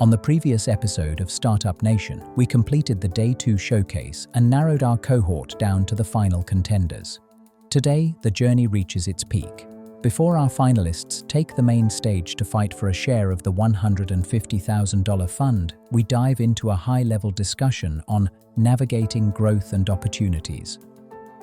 On the previous episode of Startup Nation, we completed the Day 2 showcase and narrowed our cohort down to the final contenders. Today, the journey reaches its peak. Before our finalists take the main stage to fight for a share of the $150,000 fund, we dive into a high-level discussion on navigating growth and opportunities.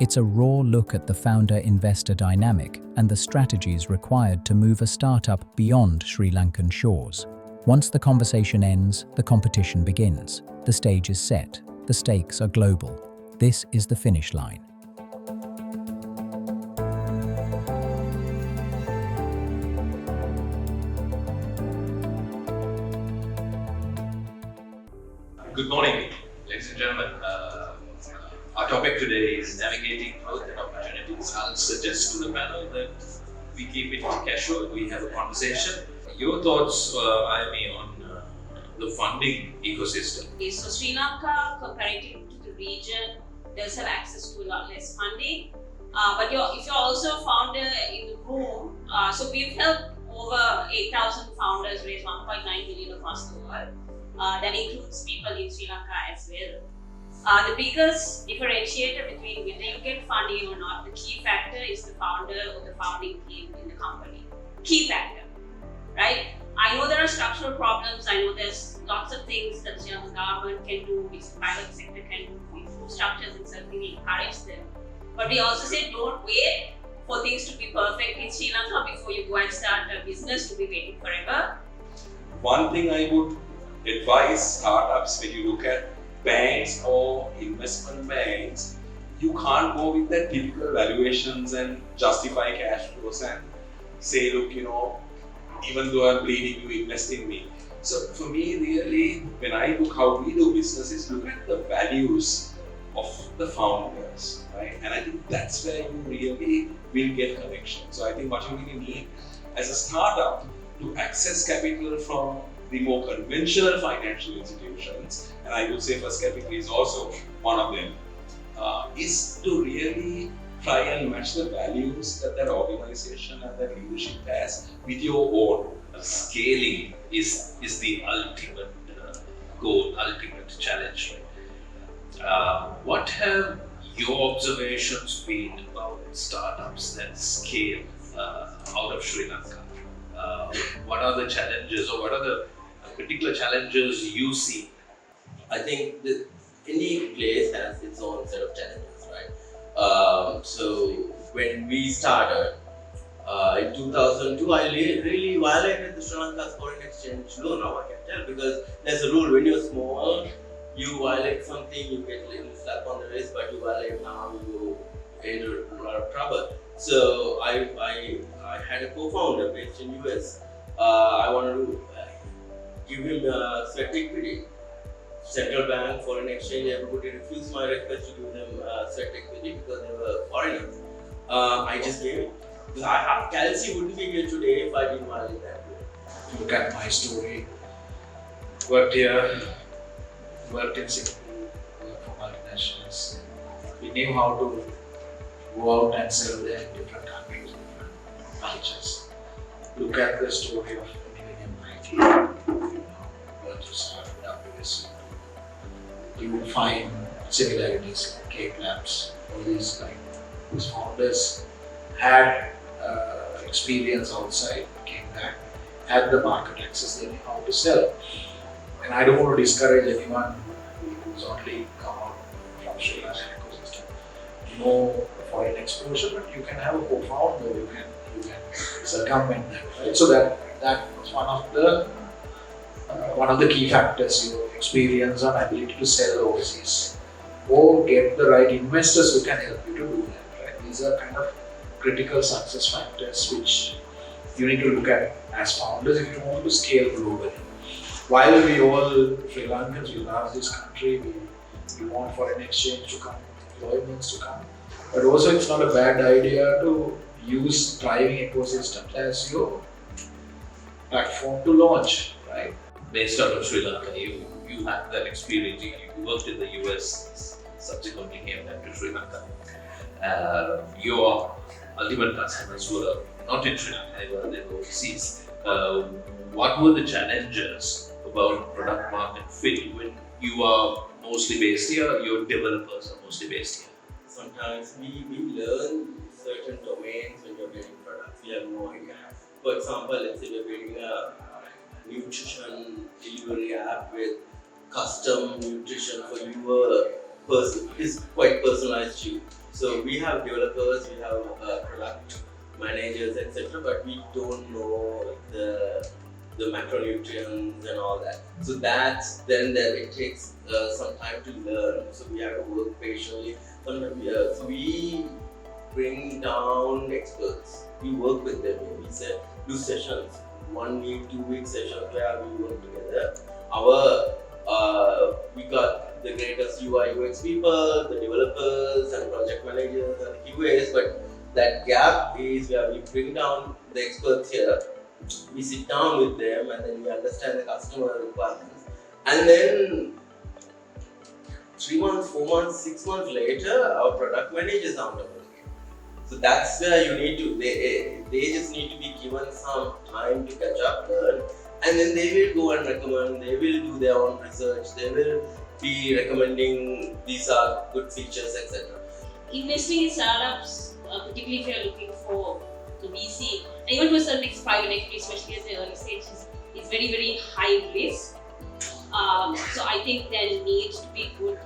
It's a raw look at the founder-investor dynamic and the strategies required to move a startup beyond Sri Lankan shores. Once the conversation ends, the competition begins. The stage is set. The stakes are global. This is the finish line. Good morning, ladies and gentlemen. Our topic today is navigating growth and opportunities. I'll suggest to the panel that we keep it casual. We have a conversation. Your thoughts, Ayami, on the funding ecosystem? Okay, so Sri Lanka, comparative to the region, does have access to a lot less funding. But if you're also a founder in the room, so we've helped over 8,000 founders raise 1.9 million across the world. That includes people in Sri Lanka as well. The biggest differentiator between whether you get funding or not, the key factor is the founder or the founding team in the company. Key factor, right? I know there are structural problems. I know there's lots of things that the Sri Lankan government can do, which the private sector can do to improve structures, and certainly encourage them. But we also say don't wait for things to be perfect in Sri Lanka before you go and start a business. You'll be waiting forever. One thing I would advise startups, when you look at banks or investment banks, you can't go with the typical valuations and justify cash flows and say, look, even though I'm bleeding, you invest in me. So for me, really, when I look how we do businesses, look at the values of the founders, right? And I think that's where you really will get connection. So I think what you really need as a startup to access capital from the more conventional financial institutions, and I would say First Capital is also one of them, is to really try and match the values that that organization and that leadership has with your own. Scaling is the ultimate goal, ultimate challenge. What have your observations been about startups that scale out of Sri Lanka? What are the challenges, or what are the particular challenges you see? I think that any place has its own set of challenges, right? So when we started in 2002, I really violated the Sri Lanka's foreign exchange law. Now I can tell, because there's a rule: when you're small, you violate something, you get a little slap on the wrist, but you violate now, you get a lot of trouble. So I had a co-founder based in US. I wanted to give him sweat equity. Central bank, foreign exchange, everybody refused my request to give them sweat equity because they were foreigners. I just gave it. Because Kelsey wouldn't be here today if I didn't violate that rule. Look at my story. Worked here, worked in Singapore, worked for multinationals. We knew how to go out and sell there in different countries, different cultures. Look at the story of Millennium IT, versus AWS. You will find similarities like Cake Labs, all these whose founders had experience outside, came back, had the market access, they knew how to sell. And I don't want to discourage anyone who's only come out from Sri Lankan ecosystem. No foreign exposure, but you can have a co-founder, you can circumvent that, right? So that was one of the key factors, your experience and ability to sell overseas, or get the right investors who can help you to do that, right? These are kind of critical success factors which you need to look at as founders if you want to scale globally. While we all Sri Lankans, we love this country, we want foreign exchange to come, employments to come, but also it's not a bad idea to use thriving ecosystems as your platform to launch, right? Based out of Sri Lanka, you had that experience. You worked in the US, subsequently came back to Sri Lanka. Your ultimate customers were not in Sri Lanka, they were overseas. What were the challenges about product market fit when you are mostly based here, your developers are mostly based here? Sometimes we learn certain domains when you're building products. We have no idea. For example, let's say we're building a nutrition delivery app with custom nutrition for your person. It's quite personalized to you. So we have developers, we have product managers, etc. But we don't know the macronutrients and all that. So that's then it takes some time to learn. So we have to work patiently. Sometimes we bring down experts. We work with them. We do sessions, 1 week, 2 week sessions where we work together. We got the greatest UI UX people, the developers and project managers and the QAs, but that gap is where we bring down the experts here. We sit down with them and then we understand the customer requirements. And then 3 months, 4 months, 6 months later, our product managers are on the board. So that's where you need to, they just need to be given some time to catch up, learn, and then they will go and recommend, they will do their own research, they will be recommending these are good features, etc. Investing in startups, particularly if you're looking for the VC, and even to a certain extent private equity, especially at the early stages, is very, very high risk. So I think there needs to be good.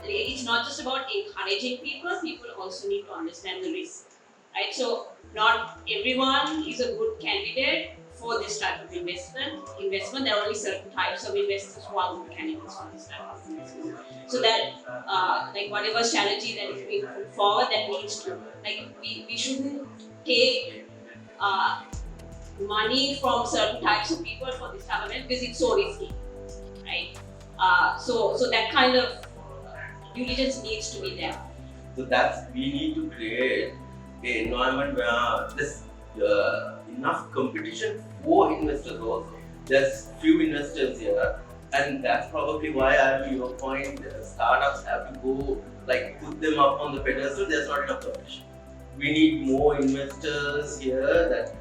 It's not just about encouraging people also need to understand the risk, right? So not everyone is a good candidate for this type of investment. There are only certain types of investors who are good candidates for this type of investment. So that like whatever strategy that is being put forward, that needs to, like we shouldn't take money from certain types of people for this type of event because it's so risky, right? So that kind of due diligence needs to be there. So we need to create an environment where there's enough competition for investors also. There's few investors here, and that's probably why to your point, startups have to go put them up on the pedestal. There's not enough competition. We need more investors here that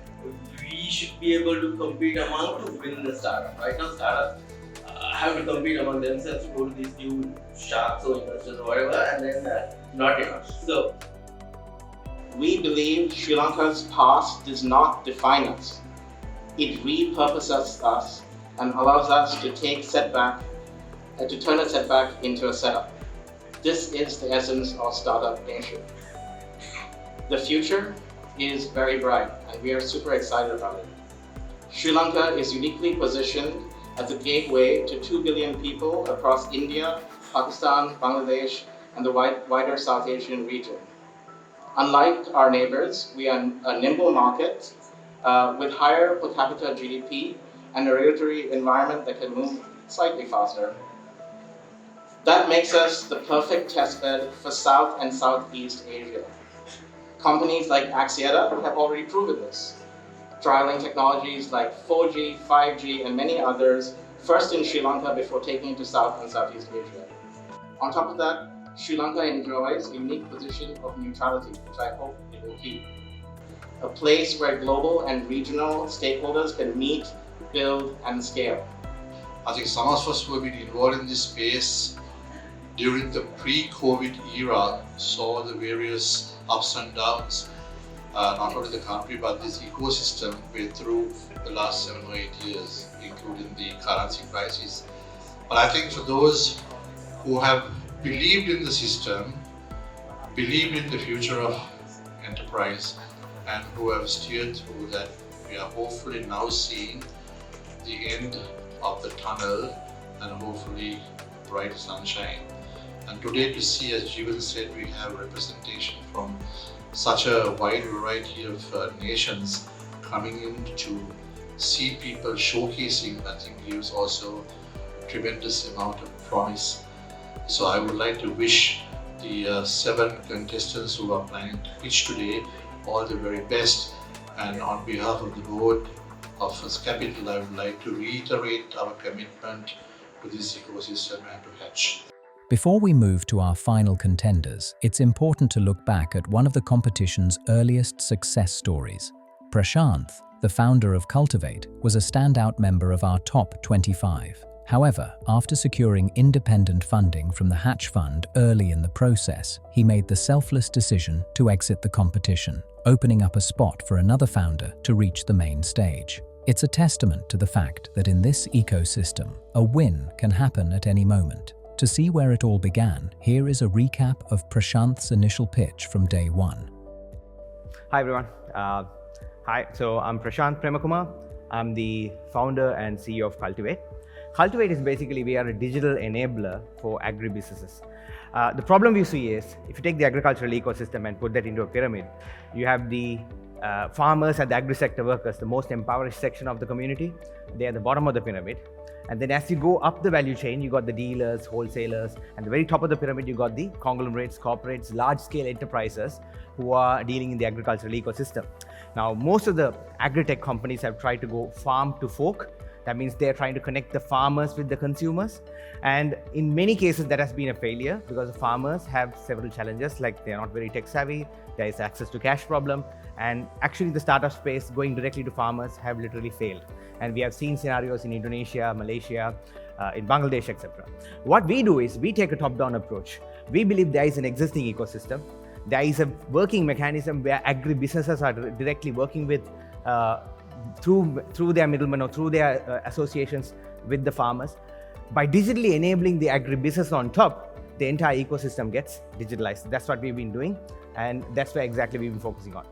we should be able to compete among to win the startup. Right now, startups have to compete among themselves to go to these new sharks or investors or whatever, and then not enough. So we believe Sri Lanka's past does not define us. It repurposes us and allows us to turn a setback into a setup. This is the essence of Startup Nation. The future is very bright and we are super excited about it. Sri Lanka is uniquely positioned as a gateway to 2 billion people across India, Pakistan, Bangladesh, and the wider South Asian region. Unlike our neighbors, we are a nimble market with higher per capita GDP and a regulatory environment that can move slightly faster. That makes us the perfect testbed for South and Southeast Asia. Companies like Axiata have already proven this, trialing technologies like 4G, 5G, and many others, first in Sri Lanka before taking it to South and Southeast Asia. On top of that, Sri Lanka enjoys a unique position of neutrality, which I hope it will keep. A place where global and regional stakeholders can meet, build, and scale. I think some of us who have been involved in this space during the pre-COVID era saw the various ups and downs, not only the country but this ecosystem we're through the last 7 or 8 years, including the currency crisis. But I think for those who have believed in the system, believed in the future of enterprise, and who have steered through that, we are hopefully now seeing the end of the tunnel and hopefully bright sunshine. And today to see, as Jeevan said, we have representation from such a wide variety of nations coming in to see people showcasing, I think gives also a tremendous amount of promise. So I would like to wish the 7 contestants who are planning to pitch today all the very best. And on behalf of the board of First Capital, I would like to reiterate our commitment to this ecosystem and to Hatch. Before we move to our final contenders, it's important to look back at one of the competition's earliest success stories. Prashanth, the founder of Cultivate, was a standout member of our top 25. However, after securing independent funding from the Hatch Fund early in the process, he made the selfless decision to exit the competition, opening up a spot for another founder to reach the main stage. It's a testament to the fact that in this ecosystem, a win can happen at any moment. To see where it all began, here is a recap of Prashanth's initial pitch from day one. Hi everyone. So I'm Prashanth Premakumar. I'm the founder and CEO of Cultivate. Cultivate is basically, we are a digital enabler for agri-businesses. The problem we see is, if you take the agricultural ecosystem and put that into a pyramid, you have the farmers and the agri-sector workers, the most impoverished section of the community. They are at the bottom of the pyramid. And then as you go up the value chain, you got the dealers, wholesalers, and the very top of the pyramid, you got the conglomerates, corporates, large-scale enterprises who are dealing in the agricultural ecosystem. Now, most of the agri-tech companies have tried to go farm to fork. That means they're trying to connect the farmers with the consumers. And in many cases, that has been a failure because the farmers have several challenges, like they're not very tech savvy, there is access to cash problem, and actually the startup space going directly to farmers have literally failed. And we have seen scenarios in Indonesia, Malaysia, in Bangladesh, etc. What we do is we take a top-down approach. We believe there is an existing ecosystem. There is a working mechanism where agri-businesses are directly working with through their middlemen or through their associations with the farmers. By digitally enabling the agribusiness on top, the entire ecosystem gets digitalized. That's what we've been doing, and that's where exactly we've been focusing on.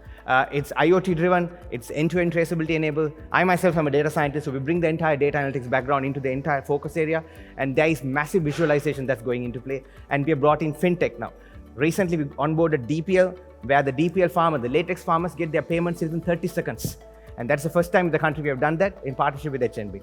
It's IoT driven, it's end-to-end traceability enabled. I myself am a data scientist, so we bring the entire data analytics background into the entire focus area, and there is massive visualization that's going into play, and we have brought in fintech now. Recently, we onboarded DPL, where the DPL farmer, the latex farmers, get their payments within 30 seconds. And that's the first time in the country we have done that in partnership with HNB.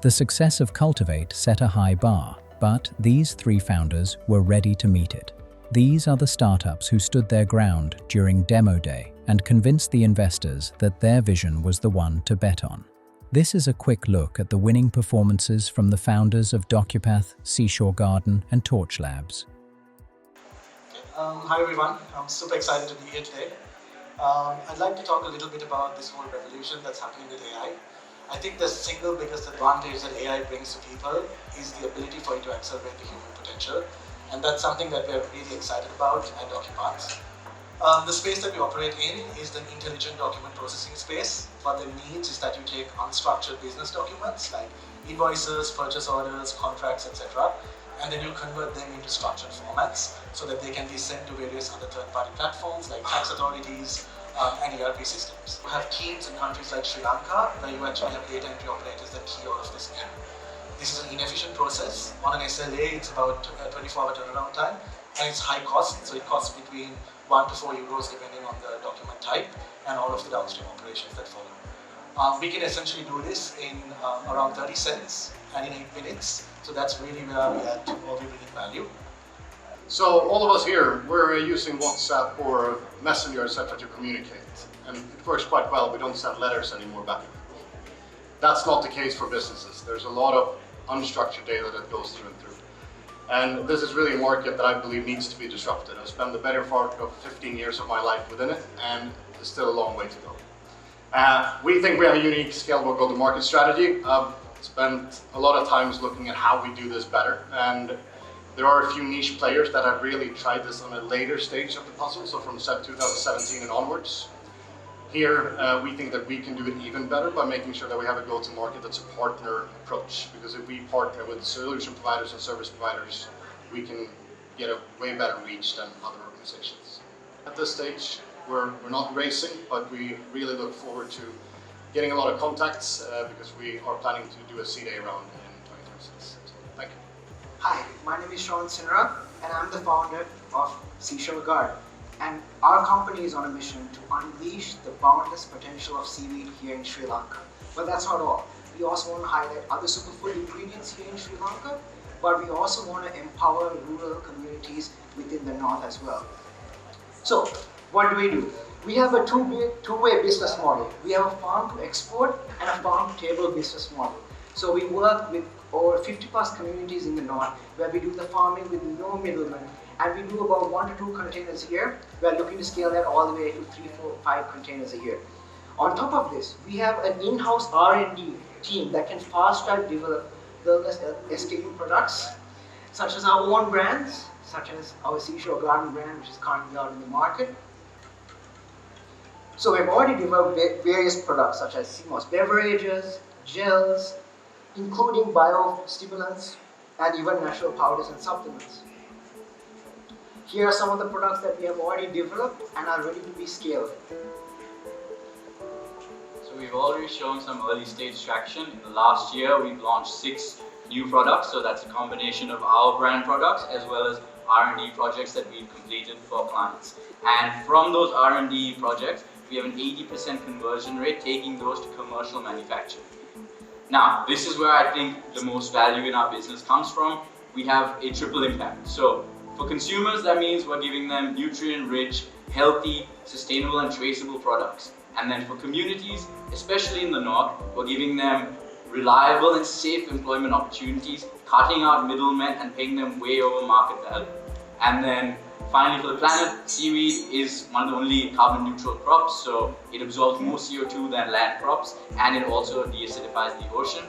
The success of Cultivate set a high bar, but these three founders were ready to meet it. These are the startups who stood their ground during demo day and convinced the investors that their vision was the one to bet on. This is a quick look at the winning performances from the founders of Docu-Path, Seashore Garden, and Torch Labs. Hi everyone, I'm super excited to be here today. I'd like to talk a little bit about this whole revolution that's happening with AI. I think the single biggest advantage that AI brings to people is the ability for it to accelerate the human potential, and that's something that we're really excited about at Docu-Path. The space that we operate in is the intelligent document processing space. What that means is that you take unstructured business documents like invoices, purchase orders, contracts, etc., and then you convert them into structured formats so that they can be sent to various other third-party platforms like tax authorities and ERP systems. We have teams in countries like Sri Lanka where you actually have data entry operators that key all of this in. This is an inefficient process. On an SLA, it's about a 24-hour turnaround time, and it's high cost, so it costs between 1 to 4 euros depending on the document type and all of the downstream operations that follow. We can essentially do this in around 30 cents and in 8 minutes. So that's really where we add or we bring in value. So all of us here, we're using WhatsApp or Messenger, etc. to communicate. And it works quite well. We don't send letters anymore back and forth. That's not the case for businesses. There's a lot of unstructured data that goes through and through. And this is really a market that I believe needs to be disrupted. I've spent the better part of 15 years of my life within it, and there's still a long way to go. We think we have a unique scalable go-to-market strategy. Spent a lot of times looking at how we do this better, and there are a few niche players that have really tried this on a later stage of the puzzle, so from 2017 and onwards. Here, we think that we can do it even better by making sure that we have a go-to-market that's a partner approach, because if we partner with solution providers and service providers, we can get a way better reach than other organizations. At this stage, we're not racing, but we really look forward to getting a lot of contacts because we are planning to do a seed A round in 2026. So, thank you. Hi, my name is Sean Sinra, and I'm the founder of Seashore Garden. And our company is on a mission to unleash the boundless potential of seaweed here in Sri Lanka. But that's not all. We also want to highlight other superfood ingredients here in Sri Lanka, but we also want to empower rural communities within the north as well. So, what do? We have a two-way business model. We have a farm to export and a farm to table business model. So we work with over 50 plus communities in the north where we do the farming with no middlemen, and we do about 1 to 2 containers a year. We are looking to scale that all the way to 3, 4, 5 containers a year. On top of this, we have an in-house R&D team that can fast-track develop wellness SKU products, such as our own brands, such as our Seashore Garden brand, which is currently out in the market. So we've already developed various products, such as CMOS beverages, gels, including biostimulants, and even natural powders and supplements. Here are some of the products that we have already developed and are ready to be scaled. So we've already shown some early stage traction. In the last year, we've launched 6 new products. So that's a combination of our brand products as well as R&D projects that we've completed for clients. And from those R&D projects, we have an 80% conversion rate, taking those to commercial manufacturing. Now, this is where I think the most value in our business comes from. We have a triple impact. So for consumers, that means we're giving them nutrient-rich, healthy, sustainable and traceable products. And then for communities, especially in the north, we're giving them reliable and safe employment opportunities, cutting out middlemen and paying them way over market value. And then finally, for the planet, seaweed is one of the only carbon neutral crops, so it absorbs more CO2 than land crops, and it also deacidifies the ocean.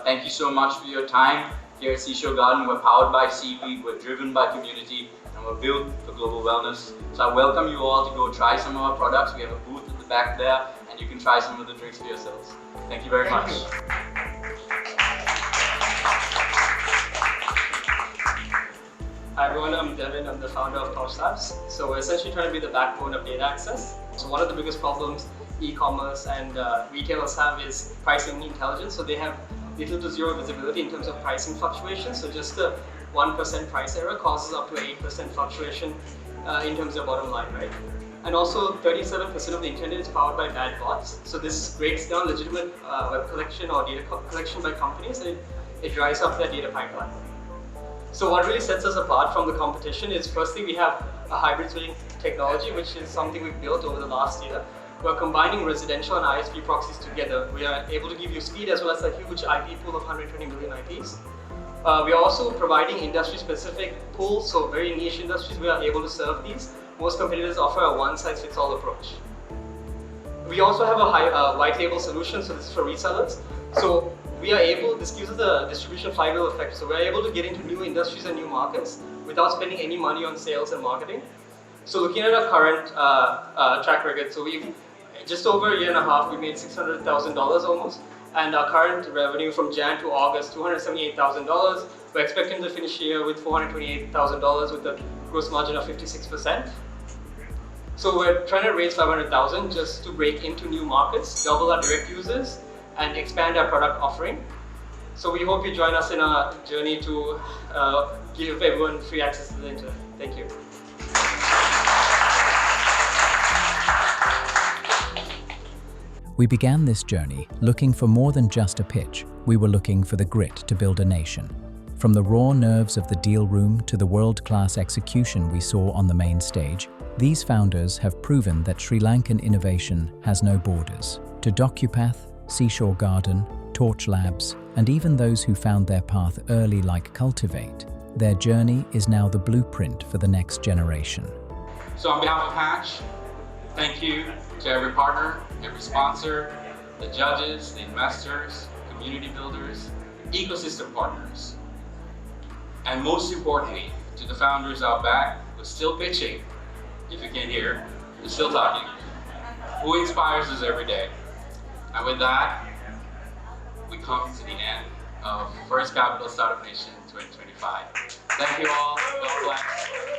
Thank you so much for your time. Here at Seashore Garden, we're powered by seaweed, we're driven by community, and we're built for global wellness. So I welcome you all to go try some of our products. We have a booth at the back there, and you can try some of the drinks for yourselves. Thank you very much. Hi everyone, I'm Devin, I'm the founder of powerhouse. So we're essentially trying to be the backbone of data access. So one of the biggest problems e-commerce and retailers have is pricing intelligence. So they have little to zero visibility in terms of pricing fluctuations. So just a 1% price error causes up to 8% fluctuation in terms of bottom line, right? And also 37% of the internet is powered by bad bots. So this breaks down legitimate web collection or data collection by companies, and it dries up their data pipeline. So what really sets us apart from the competition is, firstly, we have a hybrid switching technology, which is something we've built over the last year. We're combining residential and ISP proxies together. We are able to give you speed as well as a huge IP pool of 120 million IPs. We are also providing industry-specific pools, so very niche industries we are able to serve these. Most competitors offer a one-size-fits-all approach. We also have a white label solution, so this is for resellers. So we are able, this gives us a distribution flywheel effect. So we're able to get into new industries and new markets without spending any money on sales and marketing. So looking at our current track record, so we've just over a year and a half, we made $600,000 almost. And our current revenue from Jan to August, $278,000. We're expecting to finish the year with $428,000 with a gross margin of 56%. So we're trying to raise $500,000 just to break into new markets, double our direct users, and expand our product offering. So we hope you join us in our journey to give everyone free access to the internet. Thank you. We began this journey looking for more than just a pitch. We were looking for the grit to build a nation. From the raw nerves of the deal room to the world-class execution we saw on the main stage, these founders have proven that Sri Lankan innovation has no borders. To Docu-Path, Seashore Garden, Torch Labs, and even those who found their path early like Cultivate, their journey is now the blueprint for the next generation. So on behalf of Hatch, thank you to every partner, every sponsor, the judges, the investors, community builders, ecosystem partners, and most importantly, to the founders out back who's still pitching, if you can't hear, who's still talking, who inspires us every day. And with that, we come to the end of First Capital Startup Nation 2025. Thank you all. God bless.